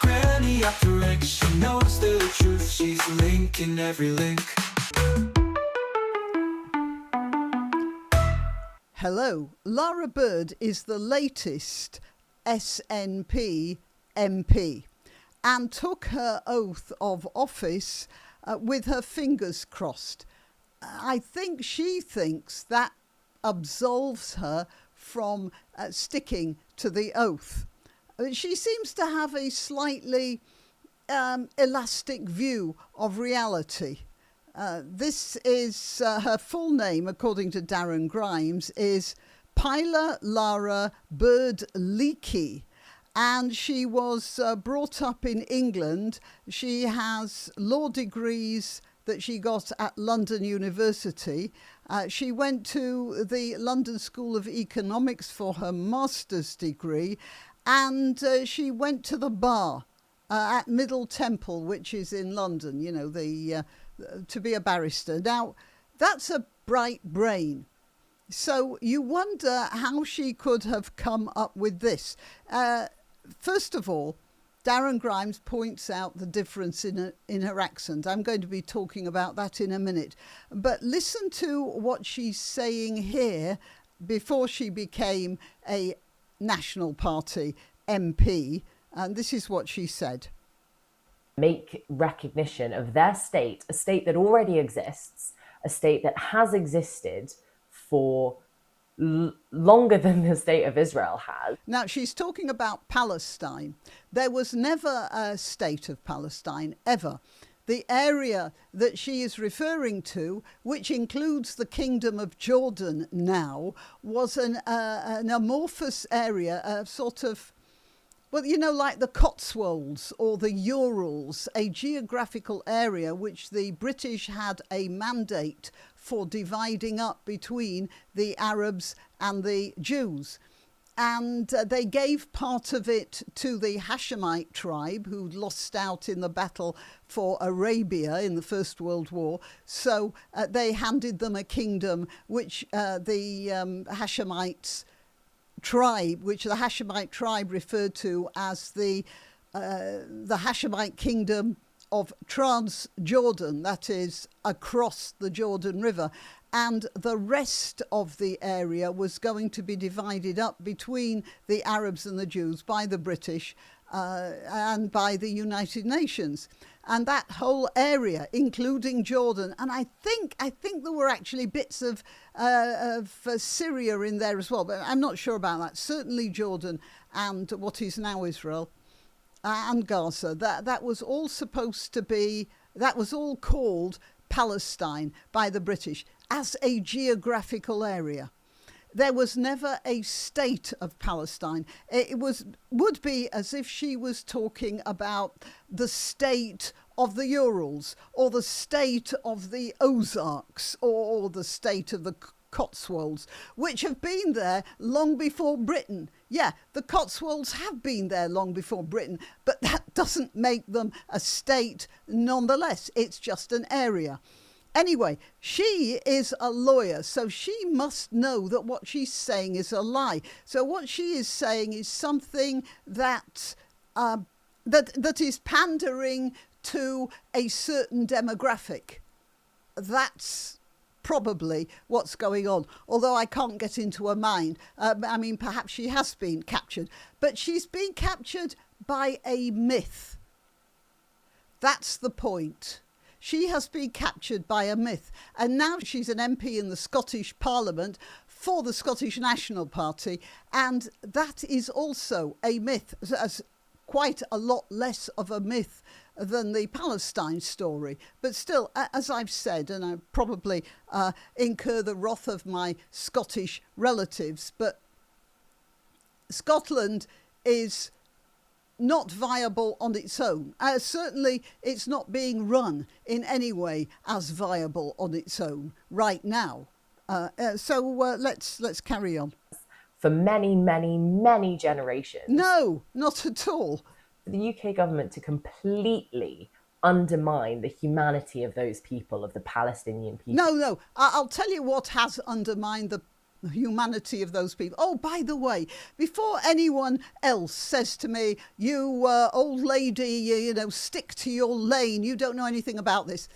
granniopteryx, she knows the truth, she's linking every link. Hello, Lara Bird is the latest SNP MP and took her oath of office with her fingers crossed. I think she thinks that absolves her from sticking to the oath. She seems to have a slightly elastic view of reality. This is her full name, according to Darren Grimes, is Lara Bird-Leakey. And she was brought up in England. She has law degrees that she got at London University. She went to the London School of Economics for her master's degree, and she went to the bar at Middle Temple, which is in London, you know, to be a barrister. Now, that's a bright brain. So you wonder how she could have come up with this. First of all, Darren Grimes points out the difference in her accent. I'm going to be talking about that in a minute. But listen to what she's saying here before she became a National Party MP. And this is what she said. Make recognition of their state, a state that already exists, a state that has existed for longer than the state of Israel has. Now, she's talking about Palestine. There was never a state of Palestine, ever. The area that she is referring to, which includes the Kingdom of Jordan now, was an amorphous area, a sort of, well, you know, like the Cotswolds or the Urals, a geographical area which the British had a mandate for dividing up between the Arabs and the Jews. And they gave part of it to the Hashemite tribe, who lost out in the battle for Arabia in the First World War. So they handed them a kingdom which the Hashemites tribe, which the Hashemite tribe referred to as the Hashemite kingdom of Transjordan, that is across the Jordan River. And the rest of the area was going to be divided up between the Arabs and the Jews by the British and by the United Nations. And that whole area, including Jordan, and I think there were actually bits of Syria in there as well, but I'm not sure about that. Certainly Jordan and what is now Israel and Gaza. That was all supposed to be, that was all called Palestine by the British as a geographical area. There was never a state of Palestine. It would be as if she was talking about the state of the Urals or the state of the Ozarks or the state of the Cotswolds, which have been there long before Britain. Yeah, the Cotswolds have been there long before Britain, but that doesn't make them a state nonetheless. It's just an area. Anyway, she is a lawyer, so she must know that what she's saying is a lie. So what she is saying is something that that is pandering to a certain demographic. That's probably what's going on, although I can't get into her mind. I mean, perhaps she has been captured, but she's been captured by a myth. That's the point. She has been captured by a myth, and now she's an MP in the Scottish Parliament for the Scottish National Party, and that is also a myth, as quite a lot less of a myth than the Palestine story. But still, as I've said, and I probably incur the wrath of my Scottish relatives, but Scotland is not viable on its own. Certainly, it's not being run in any way as viable on its own right now. So let's carry on. For many, many, many generations. No, not at all. For the UK government to completely undermine the humanity of those people, of the Palestinian people. No. I'll tell you what has undermined the The humanity of those people. Oh, by the way, before anyone else says to me, you old lady, you know, stick to your lane, you don't know anything about this.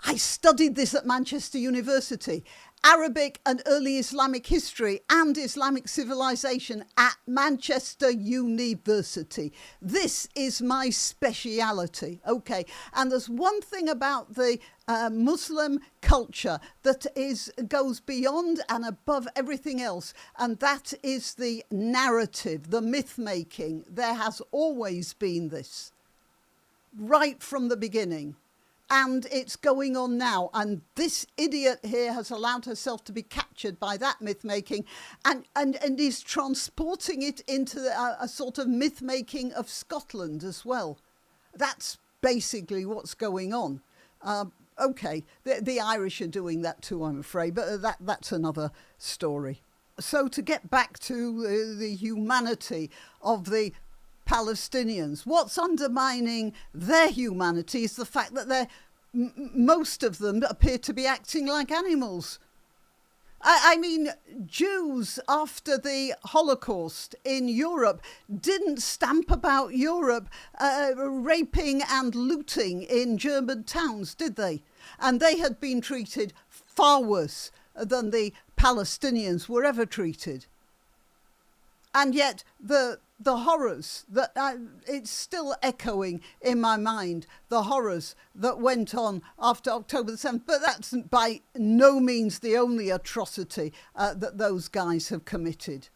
I studied this at Manchester University. Arabic and early Islamic history and Islamic civilization at Manchester University. This is my speciality. Okay. And there's one thing about the Muslim culture that goes beyond and above everything else, and that is the narrative, the myth making. There has always been this, right from the beginning. And it's going on now. And this idiot here has allowed herself to be captured by that myth-making and is transporting it into a sort of myth-making of Scotland as well. That's basically what's going on. Okay, the Irish are doing that too, I'm afraid, but that's another story. So to get back to the humanity of the Palestinians, what's undermining their humanity is the fact that most of them appear to be acting like animals. I mean, Jews after the Holocaust in Europe didn't stamp about Europe raping and looting in German towns, did they? And they had been treated far worse than the Palestinians were ever treated. And yet the horrors that it's still echoing in my mind, the horrors that went on after October the 7th. But that's by no means the only atrocity that those guys have committed.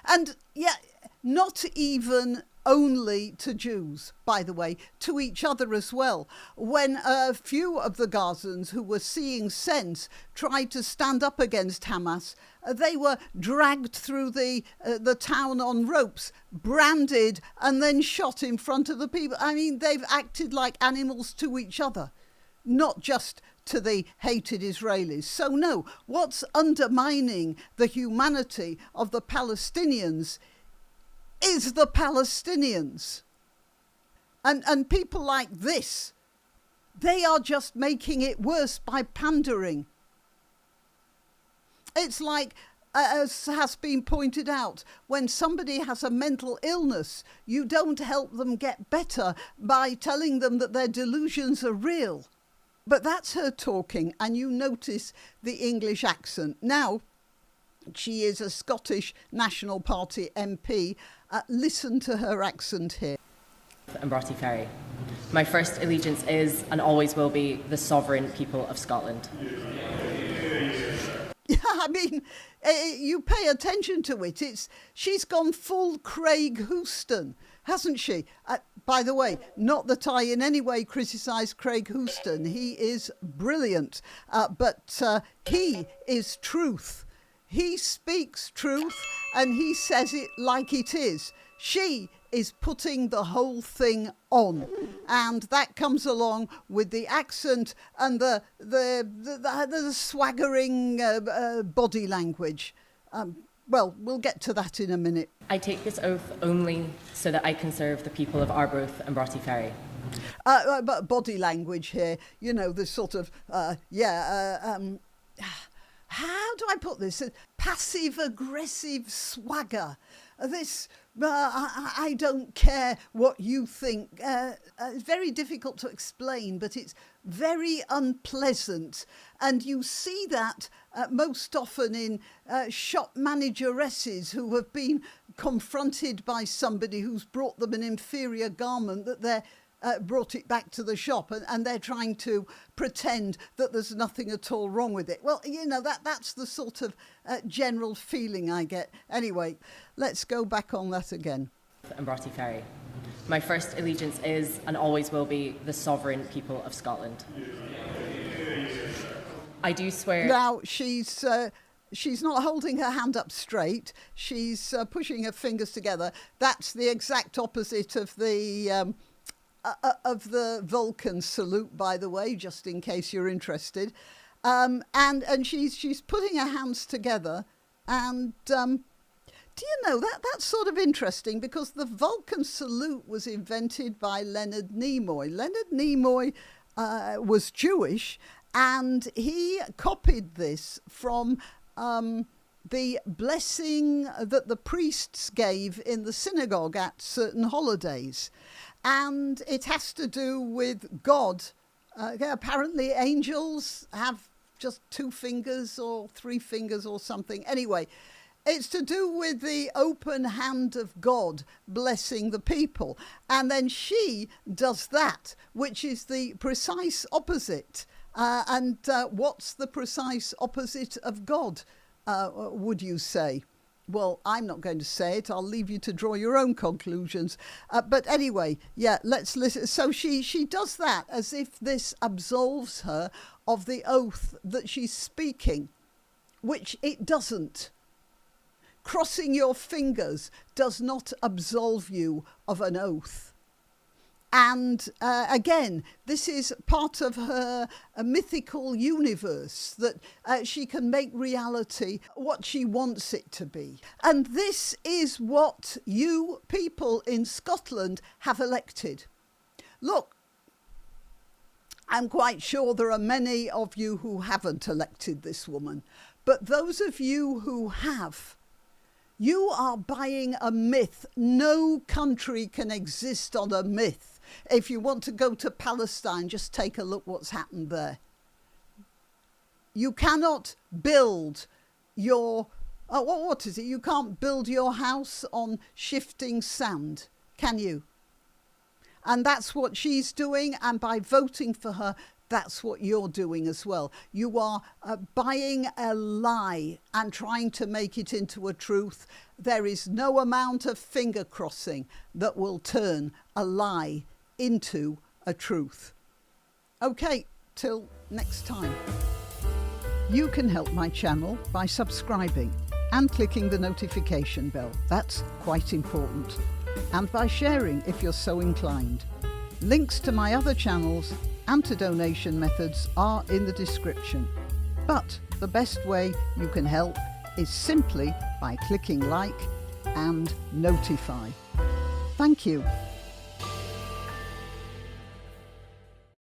And yet, not even only to Jews, by the way, to each other as well. When a few of the Gazans who were seeing sense tried to stand up against Hamas, they were dragged through the town on ropes, branded, and then shot in front of the people. I mean, they've acted like animals to each other, not just to the hated Israelis. So no, what's undermining the humanity of the Palestinians is the Palestinians. And people like this, they are just making it worse by pandering. It's like, as has been pointed out, when somebody has a mental illness, you don't help them get better by telling them that their delusions are real. But that's her talking, and you notice the English accent. Now, she is a Scottish National Party MP. Listen to her accent here. And Broughty Ferry. My first allegiance is and always will be the sovereign people of Scotland. Yeah, I mean, you pay attention to it. She's gone full Craig Houston, hasn't she? By the way, not that I in any way criticise Craig Houston. He is brilliant, but he is truth. He speaks truth and he says it like it is. She is putting the whole thing on, and that comes along with the accent and the swaggering body language. Well, we'll get to that in a minute. I take this oath only so that I can serve the people of Arbroath and Broughty Ferry. But body language here, you know, the sort of how do I put this? Passive-aggressive swagger. This, I don't care what you think. It's very difficult to explain, but it's very unpleasant. And you see that most often in shop manageresses who have been confronted by somebody who's brought them an inferior garment that they're brought it back to the shop and they're trying to pretend that there's nothing at all wrong with it. Well, you know, that's the sort of general feeling I get. Anyway, let's go back on that again. And Broughty Ferry. My first allegiance is and always will be the sovereign people of Scotland. I do swear... Now, she's not holding her hand up straight. She's pushing her fingers together. That's the exact opposite of the Vulcan salute, by the way, just in case you're interested. And she's putting her hands together. And do you know, that's sort of interesting because the Vulcan salute was invented by Leonard Nimoy. Leonard Nimoy was Jewish, and he copied this from the blessing that the priests gave in the synagogue at certain holidays. And it has to do with God. Apparently angels have just 2 fingers or 3 fingers or something. Anyway, it's to do with the open hand of God blessing the people. And then she does that, which is the precise opposite. What's the precise opposite of God, would you say? Well, I'm not going to say it. I'll leave you to draw your own conclusions. But anyway, yeah, let's listen. So she does that as if this absolves her of the oath that she's speaking, which it doesn't. Crossing your fingers does not absolve you of an oath. And again, this is part of her mythical universe that she can make reality what she wants it to be. And this is what you people in Scotland have elected. Look, I'm quite sure there are many of you who haven't elected this woman. But those of you who have, you are buying a myth. No country can exist on a myth. If you want to go to Palestine, just take a look what's happened there. You cannot build your, what is it? You can't build your house on shifting sand, can you? And that's what she's doing. And by voting for her, that's what you're doing as well. You are buying a lie and trying to make it into a truth. There is no amount of finger crossing that will turn a lie into a truth. Okay, till next time. You can help my channel by subscribing and clicking the notification bell. That's quite important. And by sharing if you're so inclined. Links to my other channels and to donation methods are in the description. But the best way you can help is simply by clicking like and notify. Thank you.